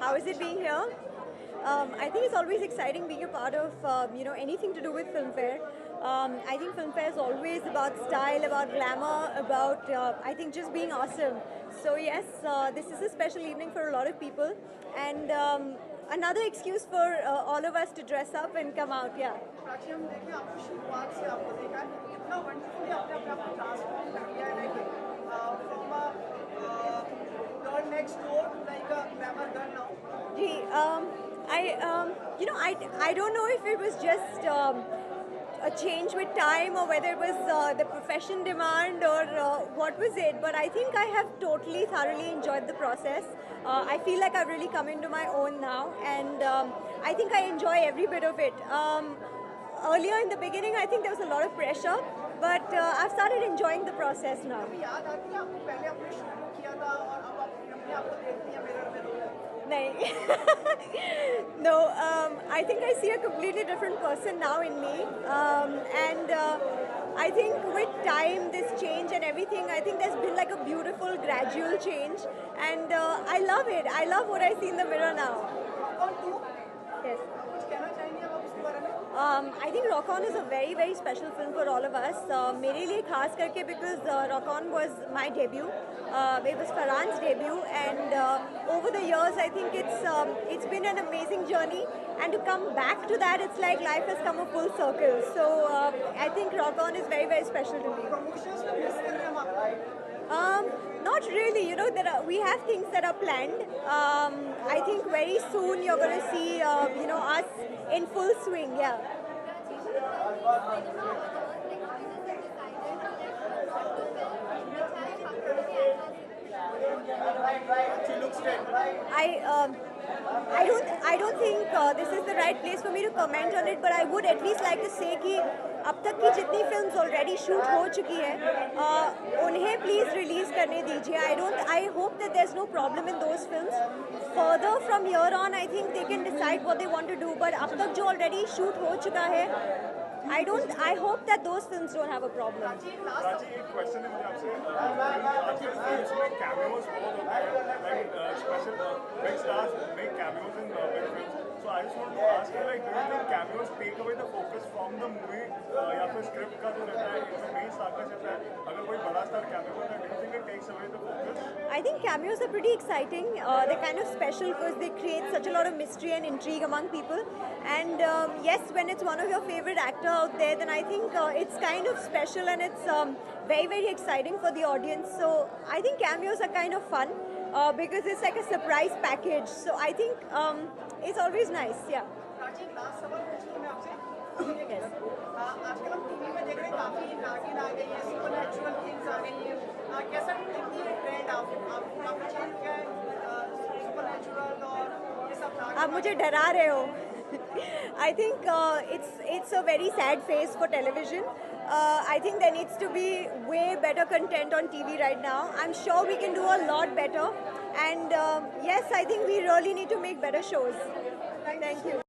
How is it being here? I think it's always exciting being a part of anything to do with Filmfare. I think Filmfare is always about style, about glamour, about I think just being awesome. So yes, this is a special evening for a lot of people, and another excuse for all of us to dress up and come out. Yeah. Prachi हम देखें आपको शुरुआत से आपको देखा है कितना wonderfully आपने अपने आप को ट्रांसफॉर्म कर लिया है like from a girl next door to like a glamour girl now Gee, I don't know if it was just a change with time or whether it was the profession demand or what was it, but I think I have totally thoroughly enjoyed the process. I feel like I've really come into my own now, and I think I enjoy every bit of it. Earlier in the beginning, I think there was a lot of pressure, but I've started enjoying the process now. अभी याद आती है आपको पहले आपने शुरू किया था और अब आप अपने आप को देखती हैं मिरर में No, I think I see a completely different person now in me, and I think with time, this change and everything, I think there's been like a beautiful gradual change, and I love it. I love what I see in the mirror now. और तू Yes. कुछ कहना चाहेंगे आप उसके बारे में I think Rock On is a very, very special film for all of us. मेरे लिए खास करके because Rock On was my debut. It was Farhan's debut, and over the years, I think it's been an amazing journey. And to come back to that, it's like life has come a full circle. So I think Rock On is very, very special to me. Promotions में miss कर रहे हैं हम आपको Not really. We have things that are planned. I think very soon you're going to see, us in full swing. Yeah. she looks great I don't think this is the right place for me to comment on it, but I would at least like to say कि अब तक की जितनी films already shoot हो चुकी हैं उन्हें please release करने दीजिए. I hope that there's no problem in those films. Further from here on, I think they can decide what they want to do. But अब तक जो ऑलरेडी शूट हो चुका है, I hope that those films don't have a problem. Prachi एक question है मुझे आपसे आजकल फिल्म्स में कैमियोज बहुत होते हैं like special big stars make cameos in big films so I just want to ask you like do you think cameos take away the focus from the movie या फिर स्क्रिप्ट का जो रहता है इसमें मेन स्टार का रहता है अगर कोई बड़ा स्टार कैमियो करता है do you think it takes away the focus I think cameos are pretty exciting. They're kind of special because they create such a lot of mystery and intrigue among people. And yes, when it's one of your favorite actor out there, then I think it's kind of special and it's very, very exciting for the audience. So I think cameos are kind of fun because it's like a surprise package. So I think it's always nice. Yeah. Prachi last सवाल पूछूं मैं आपसे आजकल हम TV में देख रहे हैं काफी नागिन आ गई है सुपरनैचुरल थिंग्स आ गई है कैसा देखती है ट्रेंड आप काफी चेंज किया है सुपरनैचुरल और ये सब आप मुझे डरा रहे हो. I think it's a very sad phase for television. I think there needs to be way better content on TV right now. I'm sure we can do a lot better. And yes, I think we really need to make better shows. Thank you.